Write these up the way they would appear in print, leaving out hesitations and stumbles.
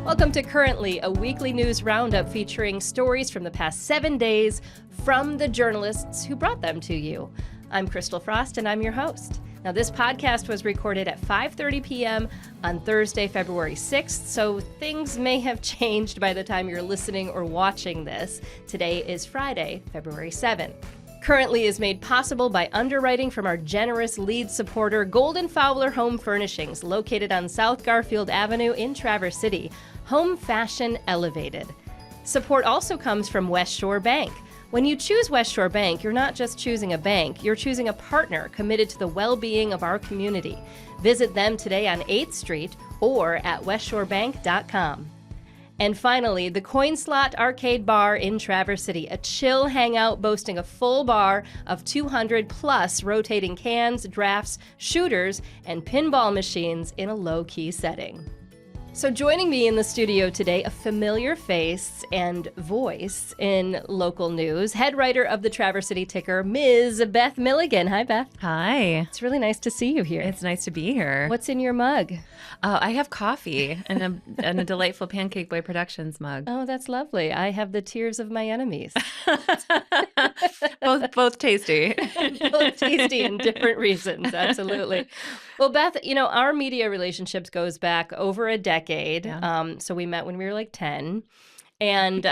Welcome to Currently, a weekly news roundup featuring stories from the past 7 days from the journalists who brought them to you. I'm Christal Frost, and I'm your host. Now, this podcast was recorded at 5:30 p.m. on Thursday, February 6th, so things may have changed by the time you're listening or watching this. Today is Friday, February 7th. Currently is made possible by underwriting from our generous lead supporter, Golden Fowler Home Furnishings, located on South Garfield Avenue in Traverse City. Home fashion elevated. Support also comes from West Shore Bank. When you choose West Shore Bank, you're not just choosing a bank, you're choosing a partner committed to the well-being of our community. Visit them today on 8th Street or at westshorebank.com. And finally, the Coin Slot Arcade Bar in Traverse City, a chill hangout boasting a full bar of 200 plus rotating cans, drafts, shooters, and pinball machines in a low-key setting. So joining me in the studio today, a familiar face and voice in local news, head writer of the Traverse City Ticker, Ms. Beth Milligan. Hi, Beth. Hi. It's really nice to see you here. It's nice to be here. What's in your mug? I have coffee and a delightful Pancake Boy Productions mug. Oh, that's lovely. I have the tears of my enemies. both tasty. Both tasty in different reasons. Absolutely. Well, Beth, our media relationships goes back over a decade. Yeah. So we met when we were like 10. And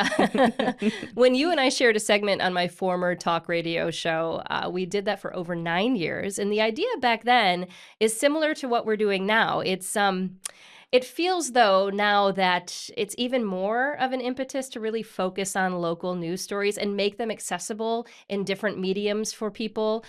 when you and I shared a segment on my former talk radio show, we did that for over 9 years. And the idea back then is similar to what we're doing now. It feels, though, now that it's even more of an impetus to really focus on local news stories and make them accessible in different mediums for people,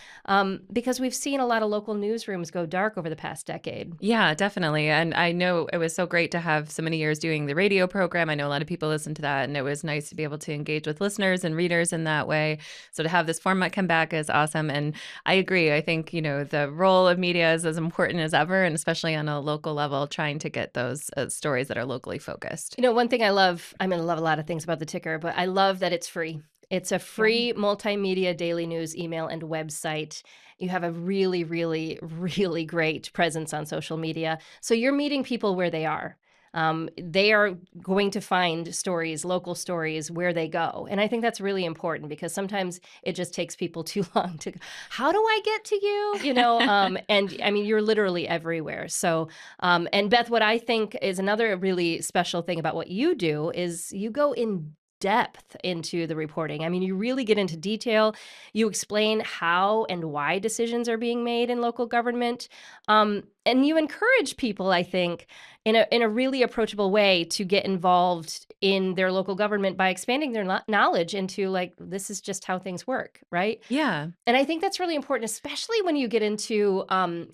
because we've seen a lot of local newsrooms go dark over the past decade. Yeah, definitely. And I know it was so great to have so many years doing the radio program. I know a lot of people listen to that, and it was nice to be able to engage with listeners and readers in that way. So to have this format come back is awesome. And I agree. I think, the role of media is as important as ever, and especially on a local level, trying to get those stories that are locally focused. One thing I love a lot of things about the Ticker, but I love that it's free. It's a free multimedia daily news email and website. You have a really, really, really great presence on social media. So you're meeting people where they are. They are going to find stories, local stories, where they go. And I think that's really important because sometimes it just takes people too long to, how do I get to you? And I mean, you're literally everywhere. So, and Beth, what I think is another really special thing about what you do is you go in depth into the reporting. I mean, you really get into detail. You explain how and why decisions are being made in local government. And you encourage people, I think, in a really approachable way to get involved in their local government by expanding their knowledge into, like, this is just how things work, right? Yeah. And I think that's really important, especially when you get into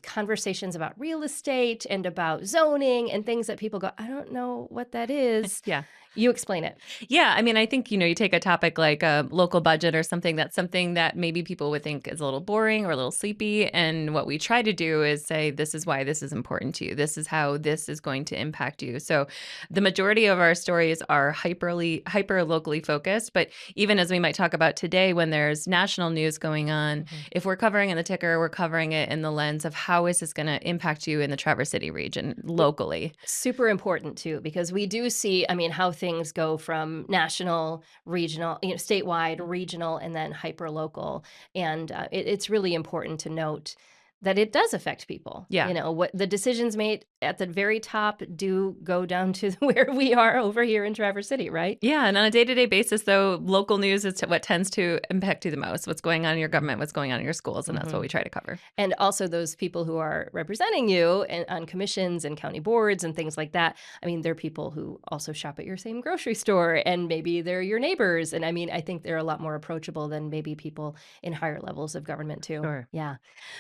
conversations about real estate and about zoning and things that people go, I don't know what that is. Yeah. You explain it. Yeah, I mean, I think, you take a topic like a local budget or something, that's something that maybe people would think is a little boring or a little sleepy. And what we try to do is say, this is why this is important to you. This is how this is going to impact you. So the majority of our stories are hyper locally focused. But even as we might talk about today, when there's national news going on, if we're covering in the Ticker, we're covering it in the lens of how is this going to impact you in the Traverse City region locally. Super important, too, because we do see, how things go from national, regional, statewide, regional, and then hyper local. And it's really important to note that it does affect people. Yeah. What the decisions made at the very top do go down to where we are over here in Traverse City, right? Yeah. And on a day-to-day basis, though, local news is what tends to impact you the most. What's going on in your government, what's going on in your schools. And that's what we try to cover. And also those people who are representing you on commissions and county boards and things like that. They're people who also shop at your same grocery store, and maybe they're your neighbors. And I think they're a lot more approachable than maybe people in higher levels of government, too. Sure. Yeah.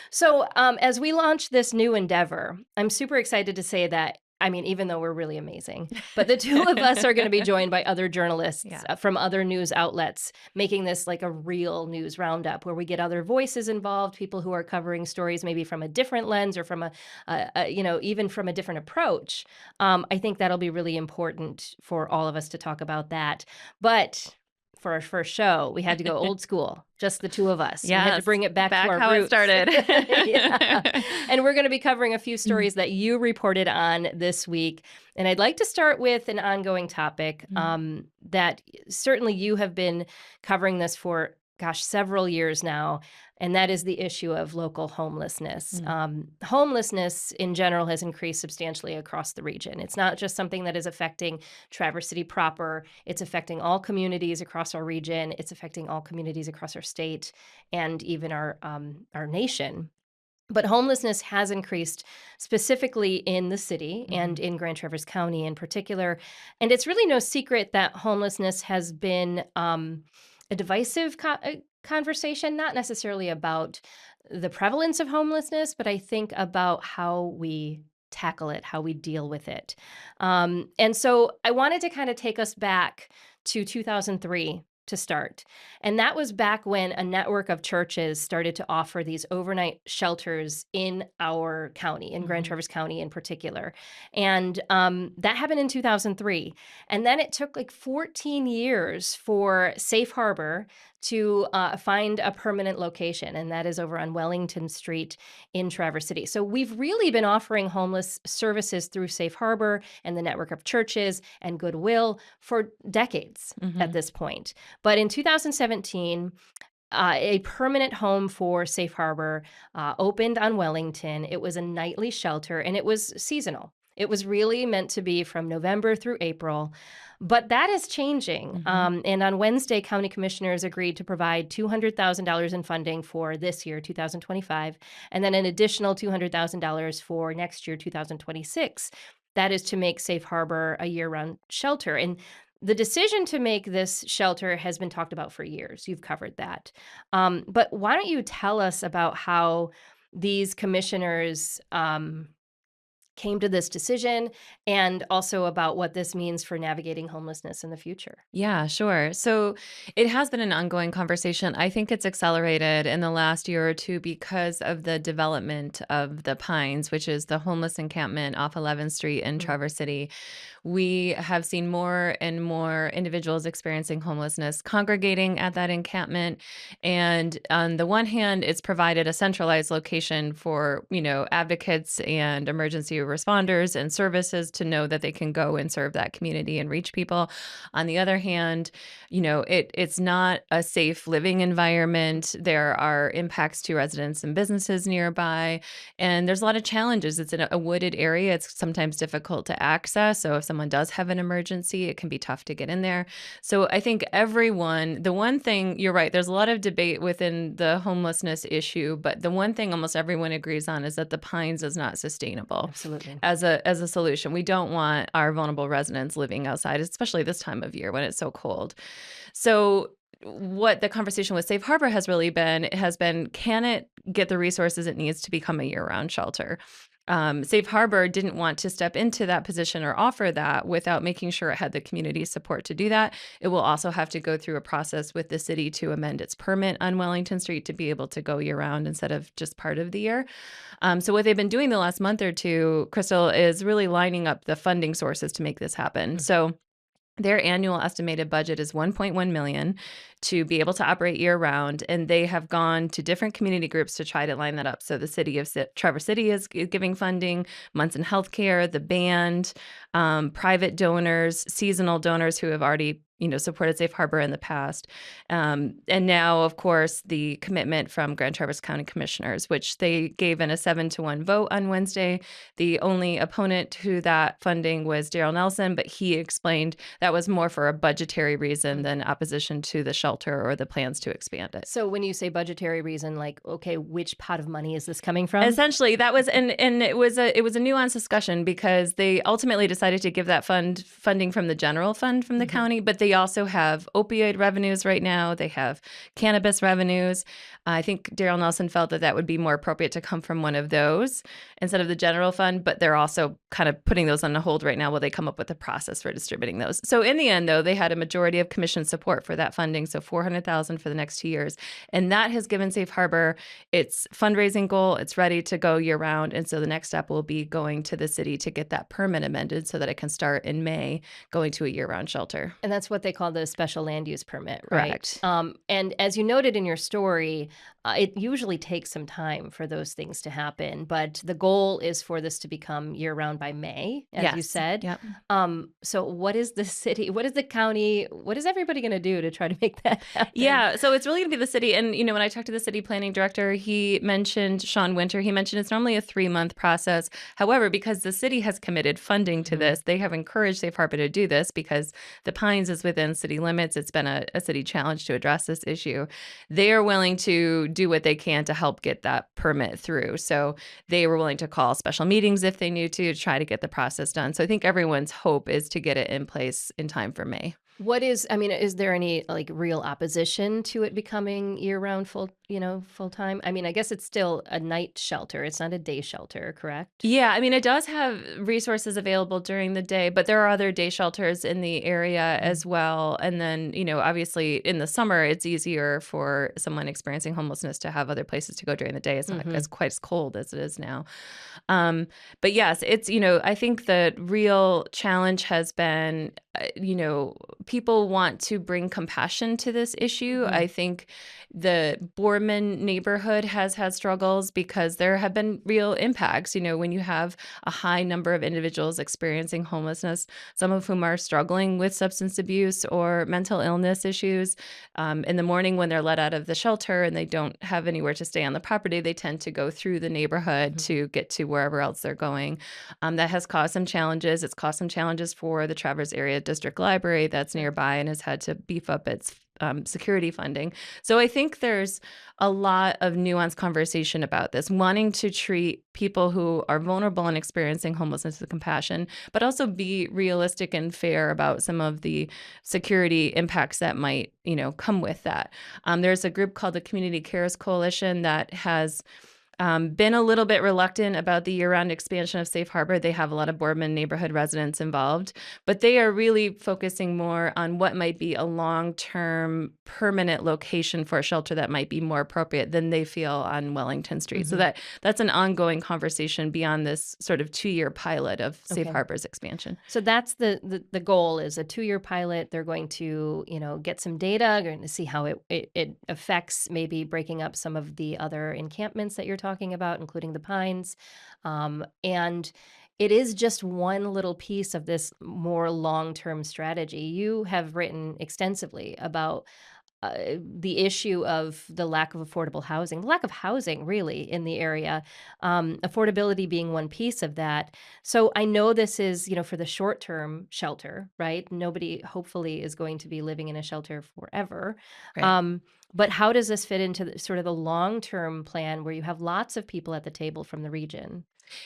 So as we launch this new endeavor, I'm super excited to say that, even though we're really amazing, but the two of us are going to be joined by other journalists from other news outlets, making this like a real news roundup where we get other voices involved, people who are covering stories maybe from a different lens or from even from a different approach. I think that'll be really important for all of us to talk about that. But for our first show, we had to go old school, just the two of us. We had to Yes, bring it back to our how roots. it started. Yeah. And we're going to be covering a few stories that you reported on this week. And I'd like to start with an ongoing topic that certainly you have been covering this for, several years now. And that is the issue of local homelessness. Homelessness in general has increased substantially across the region. It's not just something that is affecting Traverse City proper. It's affecting all communities across our region. It's affecting all communities across our state and even our nation. But homelessness has increased specifically in the city and in Grand Traverse County in particular. And it's really no secret that homelessness has been a divisive conversation, not necessarily about the prevalence of homelessness, but I think about how we tackle it, how we deal with it. And so I wanted to kind of take us back to 2003 to start. And that was back when a network of churches started to offer these overnight shelters in our county, in Grand Traverse County in particular. And that happened in 2003. And then it took like 14 years for Safe Harbor to find a permanent location, and that is over on Wellington Street in Traverse City. So we've really been offering homeless services through Safe Harbor and the network of churches and Goodwill for decades at this point. But in 2017, a permanent home for Safe Harbor opened on Wellington. It was a nightly shelter, and it was seasonal. It was really meant to be from November through April. But that is changing. And on Wednesday, county commissioners agreed to provide $200,000 in funding for this year, 2025, and then an additional $200,000 for next year, 2026. That is to make Safe Harbor a year-round shelter. And the decision to make this shelter has been talked about for years. You've covered that. But why don't you tell us about how these commissioners came to this decision, and also about what this means for navigating homelessness in the future? Yeah, sure. So it has been an ongoing conversation. I think it's accelerated in the last year or two because of the development of the Pines, which is the homeless encampment off 11th Street in Traverse City. We have seen more and more individuals experiencing homelessness congregating at that encampment. And on the one hand, it's provided a centralized location for, advocates and emergency responders and services to know that they can go and serve that community and reach people. On the other hand, it's not a safe living environment. There are impacts to residents and businesses nearby, and there's a lot of challenges. It's in a wooded area. It's sometimes difficult to access. So if someone does have an emergency, it can be tough to get in there. So I think the one thing, you're right, there's a lot of debate within the homelessness issue, but the one thing almost everyone agrees on is that the Pines is not sustainable. Absolutely. As a solution. We don't want our vulnerable residents living outside, especially this time of year when it's so cold. So what the conversation with Safe Harbor has really been, can it get the resources it needs to become a year-round shelter? Safe Harbor didn't want to step into that position or offer that without making sure it had the community support to do that. It will also have to go through a process with the city to amend its permit on Wellington Street to be able to go year-round instead of just part of the year. So what they've been doing the last month or two, Christal, is really lining up the funding sources to make this happen. So their annual estimated budget is $1.1 million to be able to operate year-round, and they have gone to different community groups to try to line that up. So the city of Traverse City is giving funding, Munson Healthcare, the band, private donors, seasonal donors who have already supported Safe Harbor in the past. And now, of course, the commitment from Grand Traverse County Commissioners, which they gave in a 7-1 vote on Wednesday. The only opponent to that funding was Daryl Nelson, but he explained that was more for a budgetary reason than opposition to the shelter or the plans to expand it. So when you say budgetary reason, like, okay, which pot of money is this coming from? Essentially, that was, and it was a nuanced discussion because they ultimately decided to give that funding from the general fund from the county, but they also have opioid revenues right now. They have cannabis revenues. I think Daryl Nelson felt that would be more appropriate to come from one of those instead of the general fund, but they're also kind of putting those on hold right now while they come up with a process for distributing those. So in the end, though, they had a majority of commission support for that funding, so $400,000 for the next 2 years. And that has given Safe Harbor its fundraising goal. It's ready to go year round. And so the next step will be going to the city to get that permit amended so that it can start in May going to a year round shelter. And that's what they call the special land use permit, right? Correct. And as you noted in your story, it usually takes some time for those things to happen, but the goal is for this to become year round by May, as you Yes. said. Yep. So what is the city, what is the county, what is everybody going to do to try to make that happen? Yeah, so it's really going to be the city. And, when I talked to the city planning director, he mentioned Sean Winter. He mentioned it's normally a 3-month process. However, because the city has committed funding to this, they have encouraged Safe Harbor to do this because the Pines is within city limits. It's been a city challenge to address this issue. They are willing to do what they can to help get that permit through. So they were willing to call special meetings if they need to try to get the process done. So I think everyone's hope is to get it in place in time for May. Is there any like real opposition to it becoming year-round full time? I mean, I guess it's still a night shelter. It's not a day shelter, correct? Yeah, it does have resources available during the day, but there are other day shelters in the area as well. And then, obviously in the summer, it's easier for someone experiencing homelessness to have other places to go during the day. It's not as quite as cold as it is now. But yes, it's, I think the real challenge has been, people want to bring compassion to this issue. I think the Boardman neighborhood has had struggles because there have been real impacts. When you have a high number of individuals experiencing homelessness, some of whom are struggling with substance abuse or mental illness issues, in the morning when they're let out of the shelter and they don't have anywhere to stay on the property, they tend to go through the neighborhood to get to wherever else they're going. That has caused some challenges. It's caused some challenges for the Traverse Area District Library that's nearby and has had to beef up its security funding. So I think there's a lot of nuanced conversation about this, wanting to treat people who are vulnerable and experiencing homelessness with compassion, but also be realistic and fair about some of the security impacts that might, come with that. There's a group called the Community Cares Coalition that has been a little bit reluctant about the year-round expansion of Safe Harbor. They have a lot of Boardman neighborhood residents involved, but they are really focusing more on what might be a long-term permanent location for a shelter that might be more appropriate than they feel on Wellington Street. So that's an ongoing conversation beyond this sort of 2-year pilot of Safe Harbor's expansion. So that's the goal is a 2-year pilot. They're going to, get some data, going to see how it affects maybe breaking up some of the other encampments that you're talking about, including the Pines. And it is just one little piece of this more long-term strategy. You have written extensively about the issue of the lack of affordable housing, the lack of housing really in the area, affordability being one piece of that. So I know this is, for the short-term shelter, right? Nobody hopefully is going to be living in a shelter forever. Right. But how does this fit into sort of the long-term plan where you have lots of people at the table from the region?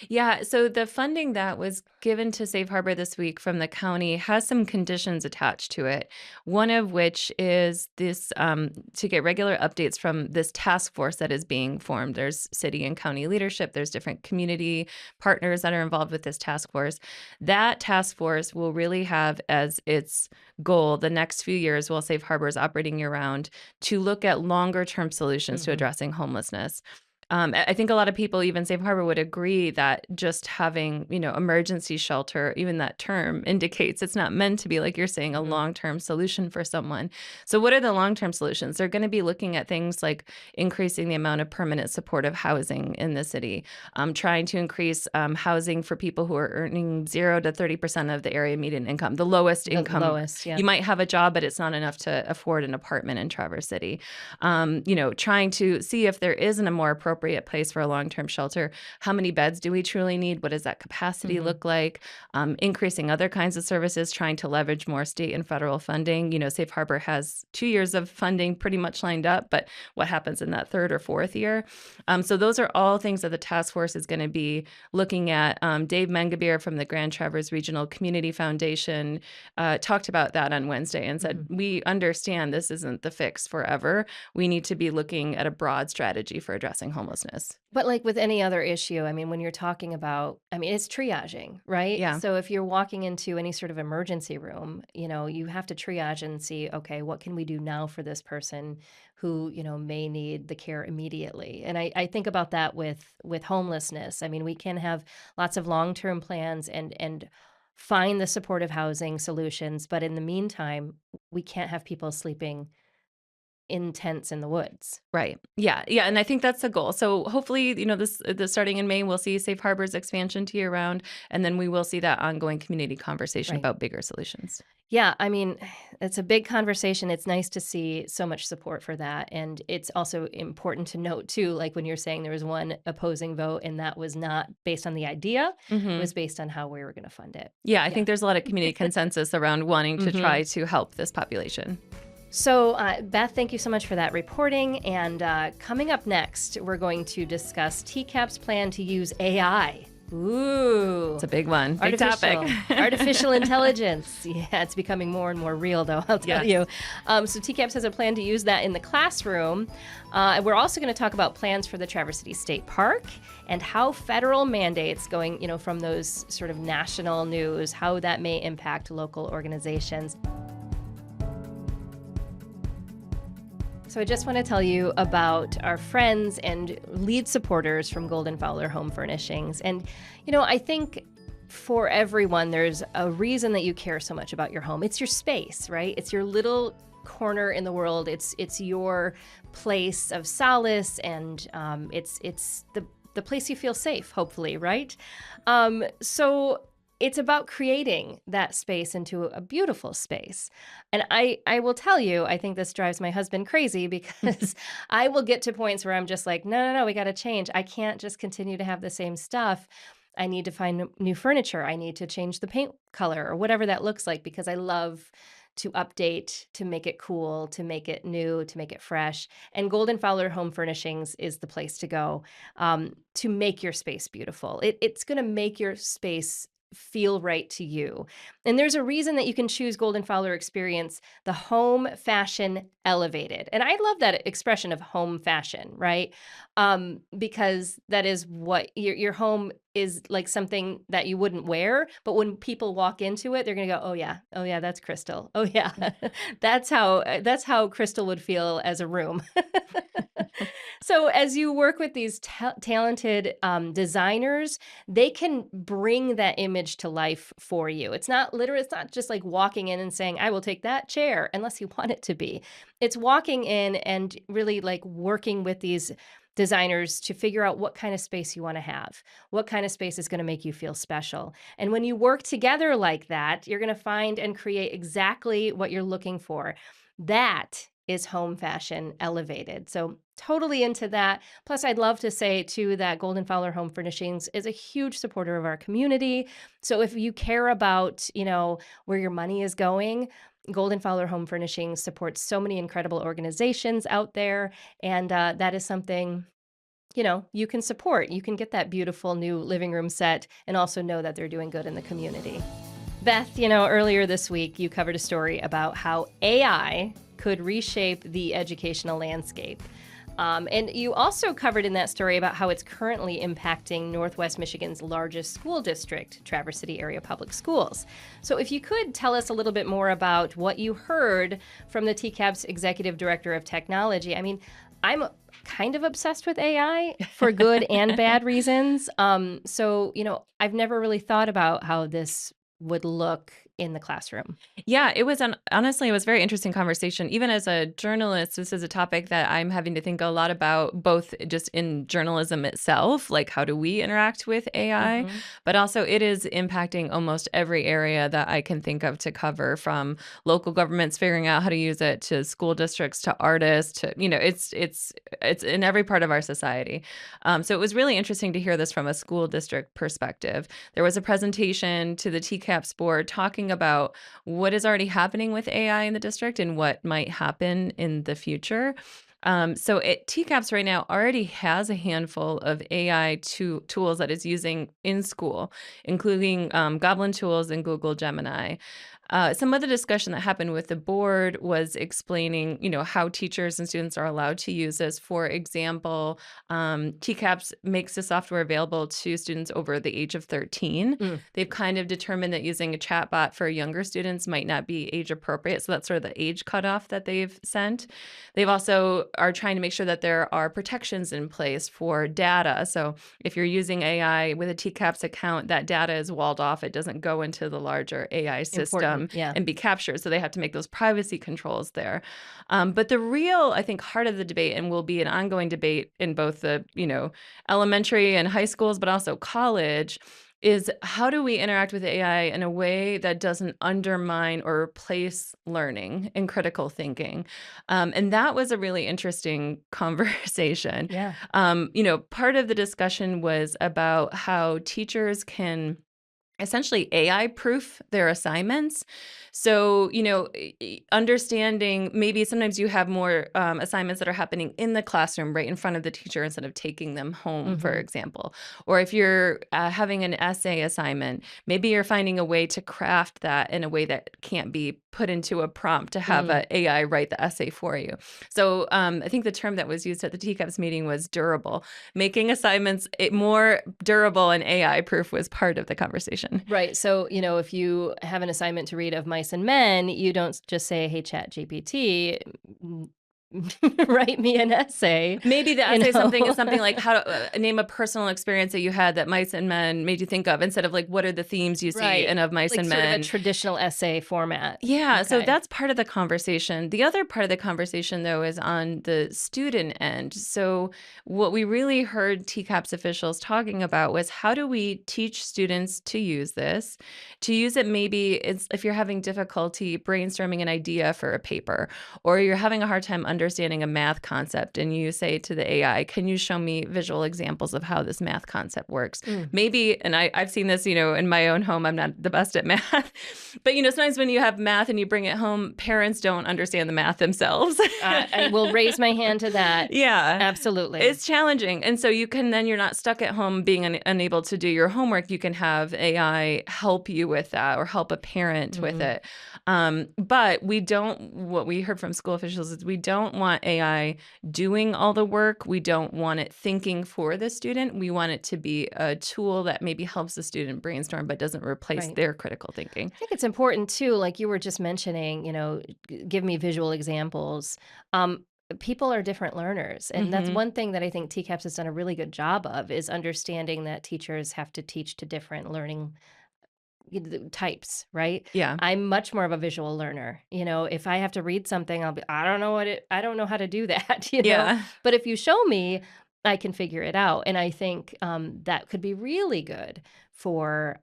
Yeah, so the funding that was given to Safe Harbor this week from the county has some conditions attached to it. One of which is this to get regular updates from this task force that is being formed. There's city and county leadership, there's different community partners that are involved with this task force. That task force will really have as its goal the next few years while Safe Harbor is operating year round to look at longer term solutions to addressing homelessness. I think a lot of people, even Safe Harbor, would agree that just having, emergency shelter, even that term indicates it's not meant to be, like you're saying, a long-term solution for someone. So what are the long-term solutions? They're going to be looking at things like increasing the amount of permanent supportive housing in the city, trying to increase housing for people who are earning 0 to 30% of the area median income, the lowest income. Lowest, yeah. You might have a job, but it's not enough to afford an apartment in Traverse City. Trying to see if there isn't a more appropriate place for a long-term shelter. How many beds do we truly need? What does that capacity look like? Increasing other kinds of services, trying to leverage more state and federal funding. Safe Harbor has 2 years of funding pretty much lined up, but what happens in that third or fourth year? So those are all things that the task force is going to be looking at. Dave Mengabeer from the Grand Traverse Regional Community Foundation talked about that on Wednesday and said, we understand this isn't the fix forever. We need to be looking at a broad strategy for addressing homelessness. homelessness. But like with any other issue, I mean, when you're talking about, I mean, it's triaging, right? Yeah. So if you're walking into any sort of emergency room, you have to triage and see, okay, what can we do now for this person who, may need the care immediately? And I think about that with homelessness. I mean, we can have lots of long-term plans and find the supportive housing solutions, but in the meantime, we can't have people sleeping in tents in the woods. Right. Yeah. Yeah. And I think that's the goal. So hopefully, this starting in May, we'll see Safe Harbors expansion to year round. And then we will see that ongoing community conversation Right. about bigger solutions. Yeah, I mean, it's a big conversation. It's nice to see so much support for that. And it's also important to note, too, like when you're saying there was one opposing vote, and that was not based on the idea, it Hmm. was based on how we were going to fund it. Yeah. I Yeah. think there's a lot of community consensus around wanting to hmm try to help this population. So, Beth, thank you so much for that reporting. And coming up next, we're going to discuss TCAP's plan to use AI. Ooh. It's a big one. Big topic. Artificial intelligence. Yeah, it's becoming more and more real, though, I'll tell you. So TCAPS has a plan to use that in the classroom. And we're also going to talk about plans for the Traverse City State Park and how federal mandates going, from those sort of national news, how that may impact local organizations. So I just want to tell you about our friends and lead supporters from Golden Fowler Home Furnishings. And, I think for everyone, there's a reason that you care so much about your home. It's your space, right? It's your little corner in the world. It's your place of solace, and it's the place you feel safe, hopefully, right? So it's about creating that space into a beautiful space. And I will tell you, I think this drives my husband crazy because I will get to points where I'm just like, no, we got to change. I can't just continue to have the same stuff. I need to find new furniture. I need to change the paint color or whatever that looks like, because I love to update, to make it cool, to make it new, to make it fresh. And Golden Fowler Home Furnishings is the place to go to make your space beautiful. It's going to make your space feel right to you. And there's a reason that you can choose Golden Fowler Experience, the home fashion elevated. And I love that expression of home fashion, right? Because that is what your home is, like something that you wouldn't wear, but when people walk into it, they're going to go, oh yeah, that's Christal. Oh yeah, that's how Christal would feel as a room. So as you work with these talented designers, they can bring that image to life for you. It's not literal. It's not just like walking in and saying, I will take that chair, unless you want it to be. It's walking in and really like working with these designers to figure out what kind of space you want to have, what kind of space is going to make you feel special. And when you work together like that, you're going to find and create exactly what you're looking for. That is home fashion elevated. So totally into that. Plus, I'd love to say too that Golden Fowler Home Furnishings is a huge supporter of our community. So if you care about, where your money is going, Golden Fowler Home Furnishings supports so many incredible organizations out there. And that is something, you can support. You can get that beautiful new living room set and also know that they're doing good in the community. Beth, earlier this week, you covered a story about how AI could reshape the educational landscape. And you also covered in that story about how it's currently impacting Northwest Michigan's largest school district, Traverse City Area Public Schools. So if you could tell us a little bit more about what you heard from the TCAP's Executive Director of Technology. I mean, I'm kind of obsessed with AI for good and bad reasons. So, I've never really thought about how this would look in the classroom. Yeah, honestly, it was a very interesting conversation. Even as a journalist, this is a topic that I'm having to think a lot about, both just in journalism itself, like how do we interact with AI, but also it is impacting almost every area that I can think of to cover, from local governments figuring out how to use it to school districts to artists to, it's in every part of our society. So it was really interesting to hear this from a school district perspective. There was a presentation to the TCAPS board talking about what is already happening with AI in the district and what might happen in the future. TCAPS right now already has a handful of AI tools that it's using in school, including Goblin Tools and Google Gemini. Some of the discussion that happened with the board was explaining, how teachers and students are allowed to use this. For example, TCAPS makes the software available to students over the age of 13. Mm. They've kind of determined that using a chatbot for younger students might not be age appropriate. So that's sort of the age cutoff that they've sent. They've also are trying to make sure that there are protections in place for data. So if you're using AI with a TCAPS account, that data is walled off. It doesn't go into the larger AI system Yeah. and be captured. So they have to make those privacy controls there. But the real, I think, heart of the debate, and will be an ongoing debate in both the, elementary and high schools, but also college, is how do we interact with AI in a way that doesn't undermine or replace learning and critical thinking? And that was a really interesting conversation. Yeah. Part of the discussion was about how teachers can essentially AI proof their assignments. So, understanding maybe sometimes you have more assignments that are happening in the classroom right in front of the teacher instead of taking them home, for Mhm. example. Or if you're having an essay assignment, maybe you're finding a way to craft that in a way that can't be put into a prompt to have Mm. an AI write the essay for you. So I think the term that was used at the TCAPS meeting was durable. Making assignments more durable and AI proof was part of the conversation. Right. So, if you have an assignment to read of Mice and Men, you don't just say, "Hey, Chat GPT, write me an essay." Maybe the You essay something is know, something like how to name a personal experience that you had that Mice and Men made you think of, instead of like, what are the themes you see right? in of Mice Like and sort of a Men? traditional essay format. Yeah, so Okay. that's part of the conversation. The other part of the conversation, though, is on the student end. So, what we really heard TCAPS officials talking about was how do we teach students to use this? To use it, maybe it's if you're having difficulty brainstorming an idea for a paper, or you're having a hard time understanding a math concept, and you say to the AI, "Can you show me visual examples of how this math concept works?" Mm. Maybe, and I've seen this, in my own home. I'm not the best at math, but sometimes when you have math and you bring it home, parents don't understand the math themselves. I will raise my hand to that. Yeah. Absolutely. It's challenging. And so you're not stuck at home being unable to do your homework. You can have AI help you with that or help a parent with Mhm. it. But what we heard from school officials is we don't want AI doing all the work. We don't want it thinking for the student. We want it to be a tool that maybe helps the student brainstorm, but doesn't replace Right. their critical thinking. I think it's important too, like you were just mentioning, give me visual examples. People are different learners, and that's Hmm. one thing that I think TCAPS has done a really good job of is understanding that teachers have to teach to different learning types, right? Yeah. I'm much more of a visual learner. If I have to read something, I don't know I don't know how to do that, Yeah. But if you show me, I can figure it out. And I think that could be really good for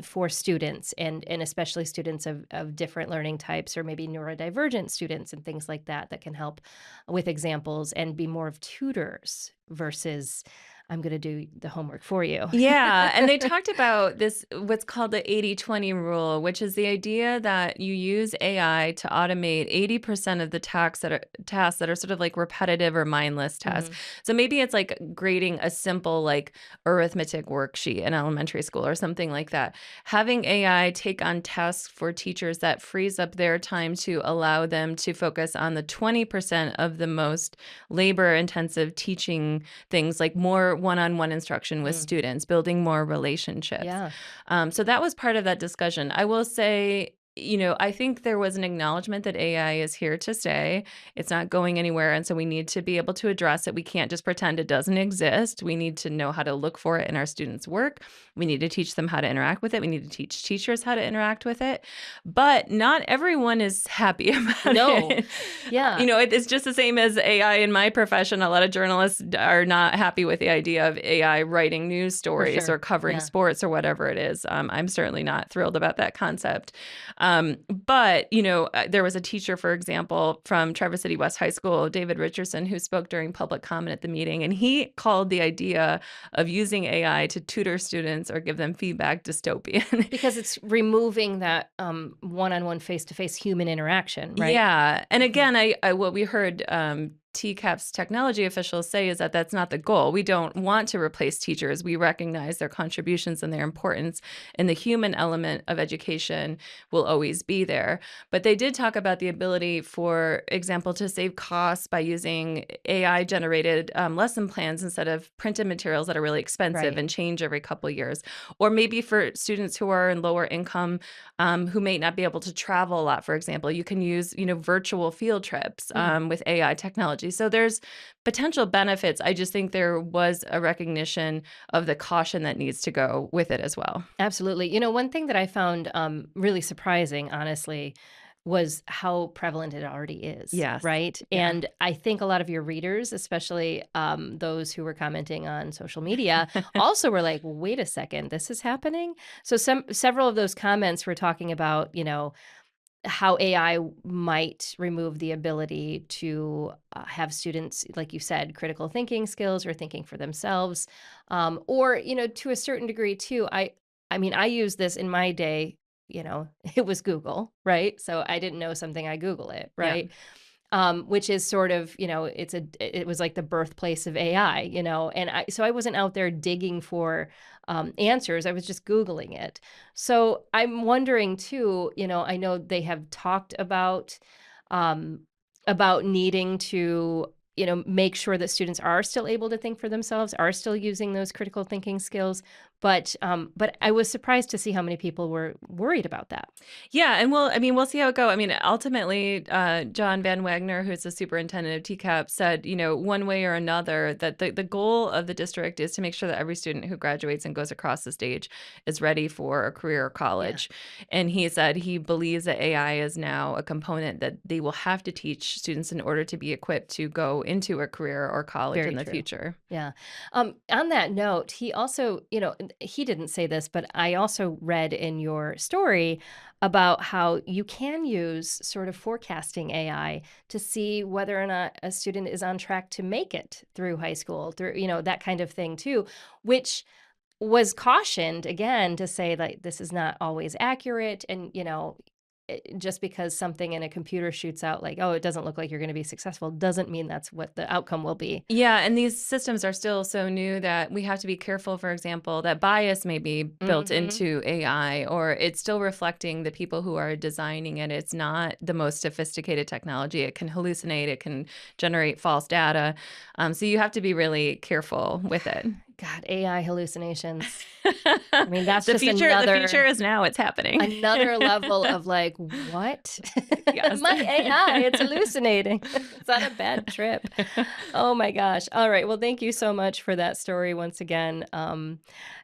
for students and especially students of different learning types or maybe neurodivergent students and things like that that can help with examples and be more of tutors versus I'm going to do the homework for you. Yeah, and they talked about this, what's called the 80/20 rule, which is the idea that you use AI to automate 80% of the tasks that are sort of like repetitive or mindless tasks. Mhm. So maybe it's like grading a simple like arithmetic worksheet in elementary school or something like that. Having AI take on tasks for teachers that frees up their time to allow them to focus on the 20% of the most labor intensive teaching things, like more one-on-one instruction with Mm. students, building more relationships. Yeah. So that was part of that discussion. I will say, I think there was an acknowledgement that AI is here to stay. It's not going anywhere. And so we need to be able to address it. We can't just pretend it doesn't exist. We need to know how to look for it in our students' work. We need to teach them how to interact with it. We need to teach teachers how to interact with it. But not everyone is happy about No. it. Yeah, It's just the same as AI in my profession. A lot of journalists are not happy with the idea of AI writing news for stories or sure. covering Yeah. sports or whatever it is. I'm certainly not thrilled about that concept. But there was a teacher, for example, from Traverse City West High School, David Richardson, who spoke during public comment at the meeting, and he called the idea of using AI to tutor students or give them feedback dystopian. Because it's removing that, one-on-one, face-to-face human interaction, right? Yeah, and Mhm. again, I what we heard, TCAP's technology officials say is that that's not the goal. We don't want to replace teachers. We recognize their contributions and their importance, and the human element of education will always be there. But they did talk about the ability, for example, to save costs by using AI-generated lesson plans instead of printed materials that are really expensive Right. and change every couple years. Or maybe for students who are in lower income, who may not be able to travel a lot, for example, you can use, virtual field trips with AI technology. So there's potential benefits. I just think there was a recognition of the caution that needs to go with it as well. Absolutely. One thing that I found really surprising, honestly, was how prevalent it already is, Yes. right? Yeah. And I think a lot of your readers, especially those who were commenting on social media, also were like, "Wait a second, this is happening." So several of those comments were talking about, how AI might remove the ability to have students, like you said, critical thinking skills or thinking for themselves, or to a certain degree too. I mean, I use this in my day. It was Google, right? So I didn't know something, I Google it, Yeah. right? Which is sort of, it was like the birthplace of AI, and I wasn't out there digging for answers. I was just Googling it. So I'm wondering too, I know they have talked um, about needing to, make sure that students are still able to think for themselves, are still using those critical thinking skills. But I was surprised to see how many people were worried about that. Yeah, and we'll see how it go. I mean, ultimately, John Van Wagner, who's the superintendent of TCAP, said, one way or another, that the goal of the district is to make sure that every student who graduates and goes across the stage is ready for a career or Yeah, college. And he said he believes that AI is now a component that they will have to teach students in order to be equipped to go into a career or college very in the true. future. Yeah. On that note, he also, he didn't say this, but I also read in your story about how you can use sort of forecasting AI to see whether or not a student is on track to make it through high school, through, that kind of thing too, which was cautioned again to say like this is not always accurate. And, just because something in a computer shoots out like, oh, it doesn't look like you're going to be successful, doesn't mean that's what the outcome will be. Yeah, and these systems are still so new that we have to be careful, for example, that bias may be built Hmm. into AI, or it's still reflecting the people who are designing it. It's not the most sophisticated technology. It can hallucinate, it can generate false data. So you have to be really careful with it. God, AI hallucinations. I mean, that's just The future is now, it's happening. another level of like, what? Yes. My AI, it's hallucinating. It's on a bad trip. Oh my gosh. All right. Well, thank you so much for that story once again.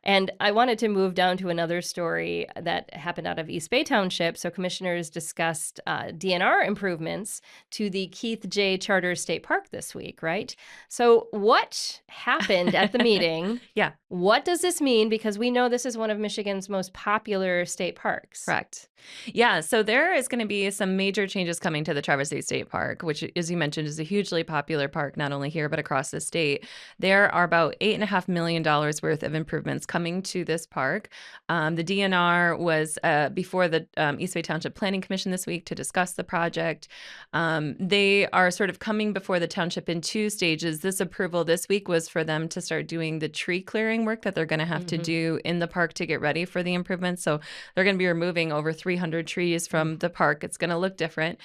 And I wanted to move down to another story that happened out of East Bay Township. So, commissioners discussed DNR improvements to the Keith J. Charter State Park this week, right? So, what happened at the meeting? Yeah. What does this mean? Because we know this is one of Michigan's most popular state parks. Correct. Yeah, so there is going to be some major changes coming to the Traverse City State Park, which, as you mentioned, is a hugely popular park, not only here, but across the state. There are about $8.5 million worth of improvements coming to this park. The DNR was before the East Bay Township Planning Commission this week to discuss the project. They are sort of coming before the township in two stages. This approval this week was for them to start doing the tree clearing work that they're going to have to do in the park to get ready for the improvements. So they're going to be removing over 300 trees from the park. It's going to look different.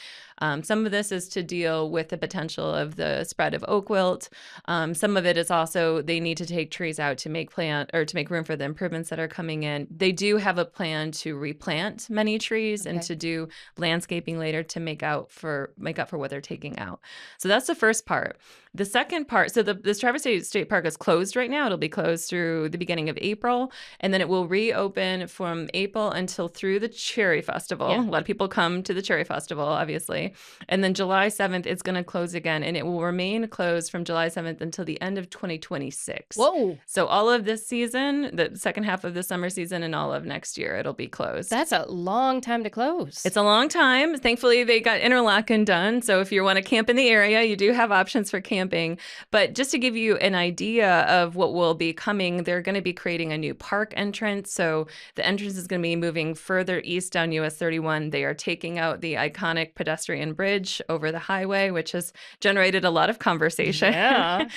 Some of this is to deal with the potential of the spread of oak wilt. Some of it is also they need to take trees out to make room for the improvements that are coming in. They do have a plan to replant many trees and to do landscaping later to make up for what they're taking out. So that's the first part. The second part, so this Traverse City State Park is closed right now. It'll be closed through the beginning of April, and then it will reopen from April until through the Cherry Festival. Yeah. A lot of people come to the Cherry Festival, obviously. And then July 7th, it's going to close again, and it will remain closed from July 7th until the end of 2026. Whoa. So all of this season, the second half of the summer season, and all of next year, it'll be closed. That's a long time to close. It's a long time. Thankfully, they got interlocking done. So if you want to camp in the area, you do have options for camping. But just to give you an idea of what will will be coming. They're going to be creating a new park entrance. So the entrance is going to be moving further east down US 31. They are taking out the iconic pedestrian bridge over the highway, which has generated a lot of conversation. Yeah.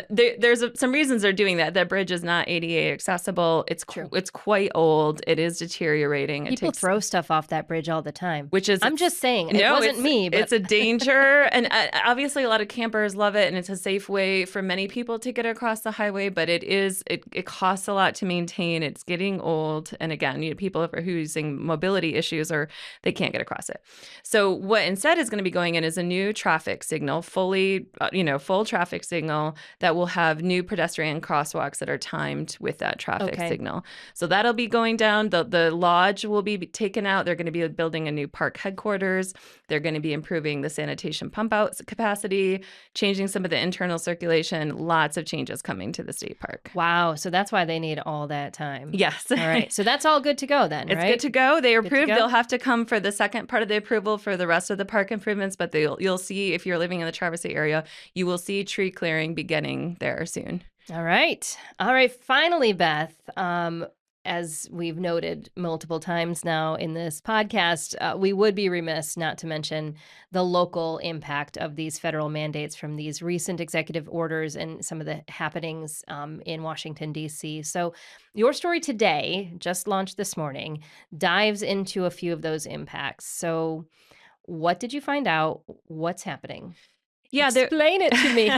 There's some reasons they're doing that. That bridge is not ADA accessible. It's quite old. It is deteriorating. People throw stuff off that bridge all the time. Which is, I'm just saying, it wasn't me, but it's a danger. And obviously a lot of campers love it, and it's a safe way for many people to get across the highway, but it costs a lot to maintain. It's getting old. And again, people who are using mobility issues, or they can't get across it. So what instead is going to be going in is a new traffic signal, full traffic signal that will have new pedestrian crosswalks that are timed with that traffic signal. So that'll be going down. The lodge will be taken out. They're going to be building a new park headquarters. They're going to be improving the sanitation pump out capacity, changing some of the internal circulation. Lots of changes coming to the state park. Wow. So that's why they need all that time. Yes. All right. So that's all good to go then, It's right? good to go. They approved. They'll have to come for the second part of the approval for the rest of the park improvements, but you'll see, if you're living in the Traverse City area, you will see tree clearing beginning there soon. All right. All right. Finally, Beth, as we've noted multiple times now in this podcast, we would be remiss not to mention the local impact of these federal mandates from these recent executive orders and some of the happenings in Washington, D.C. So your story today, just launched this morning, dives into a few of those impacts. So what did you find out? What's happening? Yeah, explain it to me.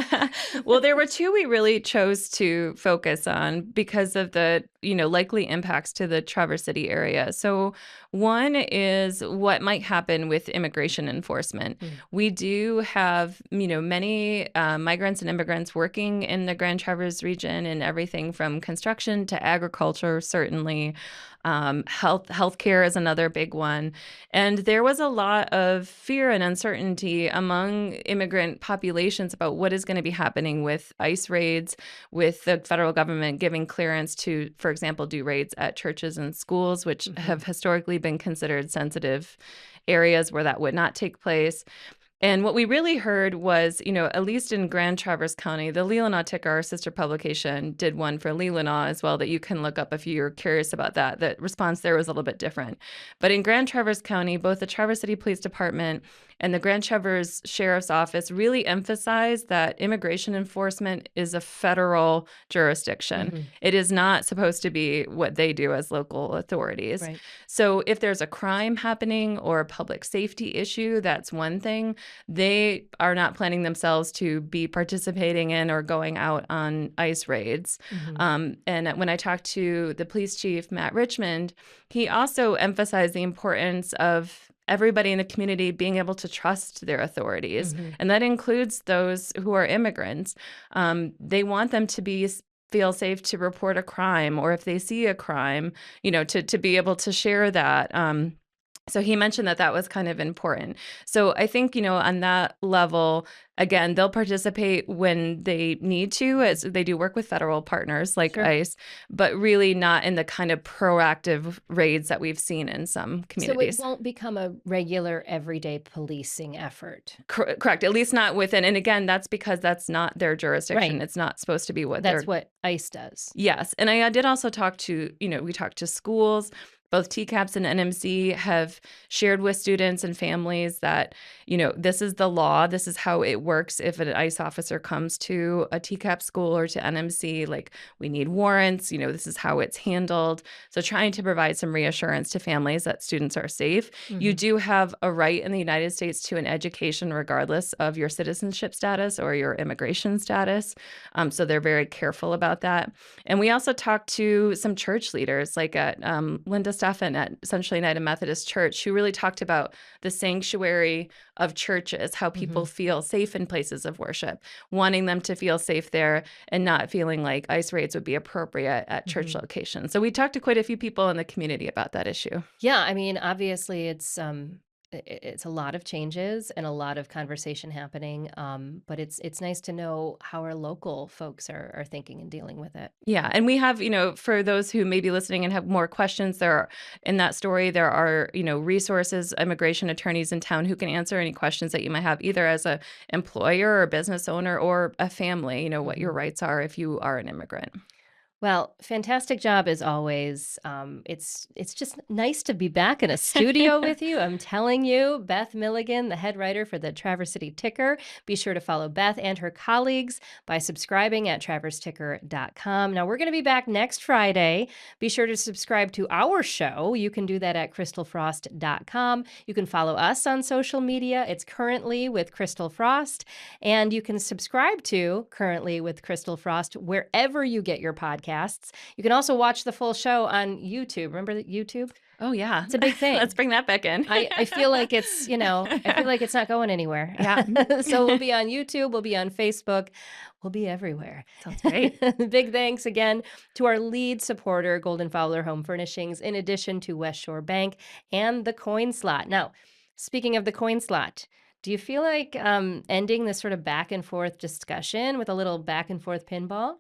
Well, there were two we really chose to focus on because of the, likely impacts to the Traverse City area. So one is what might happen with immigration enforcement. We do have, many migrants and immigrants working in the Grand Traverse region, and everything from construction to agriculture, certainly. Healthcare is another big one. And there was a lot of fear and uncertainty among immigrant populations about what is going to be happening with ICE raids, with the federal government giving clearance to, for example, do raids at churches and schools, which have historically been considered sensitive areas where that would not take place. And what we really heard was, at least in Grand Traverse County, the Leelanau Ticker, our sister publication, did one for Leelanau as well that you can look up if you're curious about that. The response there was a little bit different. But in Grand Traverse County, both the Traverse City Police Department and the Grand Traverse Sheriff's Office really emphasized that immigration enforcement is a federal jurisdiction. It is not supposed to be what they do as local authorities. Right. So if there's a crime happening or a public safety issue, that's one thing. They are not planning themselves to be participating in or going out on ICE raids. And when I talked to the police chief, Matt Richmond, he also emphasized the importance of everybody in the community being able to trust their authorities. And that includes those who are immigrants. They want them to feel safe to report a crime, or if they see a crime, to be able to share that. So he mentioned that was kind of important. So I think, on that level, again, they'll participate when they need to, as they do work with federal partners like ICE, but really not in the kind of proactive raids that we've seen in some communities. So it won't become a regular everyday policing effort. Correct. At least not within. And again, that's because that's not their jurisdiction. It's not supposed to be that's what ICE does. Yes. And I did also talk to, we talked to schools. Both TCAPS and NMC have shared with students and families that, this is the law. This is how it works. If an ICE officer comes to a TCAP school or to NMC, we need warrants, this is how it's handled. So trying to provide some reassurance to families that students are safe. You do have a right in the United States to an education regardless of your citizenship status or your immigration status. So they're very careful about that. And we also talked to some church leaders, like at Linda Steffen at Central United Methodist Church, who really talked about the sanctuary of churches, how people feel safe in places of worship, wanting them to feel safe there and not feeling like ICE raids would be appropriate at church locations. So we talked to quite a few people in the community about that issue. Yeah, I mean, obviously it's it's a lot of changes and a lot of conversation happening. But it's nice to know how our local folks are thinking and dealing with it. Yeah, and we have, for those who may be listening and have more questions, in that story, there are, resources, immigration attorneys in town who can answer any questions that you might have, either as a employer or business owner or a family, what your rights are if you are an immigrant. Well, fantastic job as always. It's just nice to be back in a studio with you. I'm telling you, Beth Milligan, the head writer for the Traverse City Ticker. Be sure to follow Beth and her colleagues by subscribing at traverseticker.com. Now, we're going to be back next Friday. Be sure to subscribe to our show. You can do that at christalfrost.com. You can follow us on social media. It's Currently with Christal Frost. And you can subscribe to Currently with Christal Frost wherever you get your podcasts. You can also watch the full show on YouTube. Remember that YouTube? Oh, yeah. It's a big thing. Let's bring that back in. I feel like it's, I feel like it's not going anywhere. Yeah. So we'll be on YouTube. We'll be on Facebook. We'll be everywhere. Sounds great. Big thanks again to our lead supporter, Golden Fowler Home Furnishings, in addition to West Shore Bank and the Coin Slot. Now, speaking of the Coin Slot, do you feel like ending this sort of back and forth discussion with a little back and forth pinball?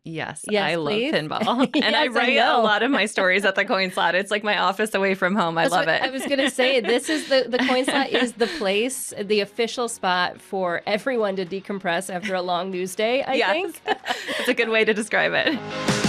Yes, Yes, I love please. pinball. And Yes, I I write a know. lot of my stories at the Coin Slot. It's like my office away from home. I love it. I was going to say, this is the Coin Slot is the place, the official spot for everyone to decompress after a long news day, I think. That's a good way to describe it.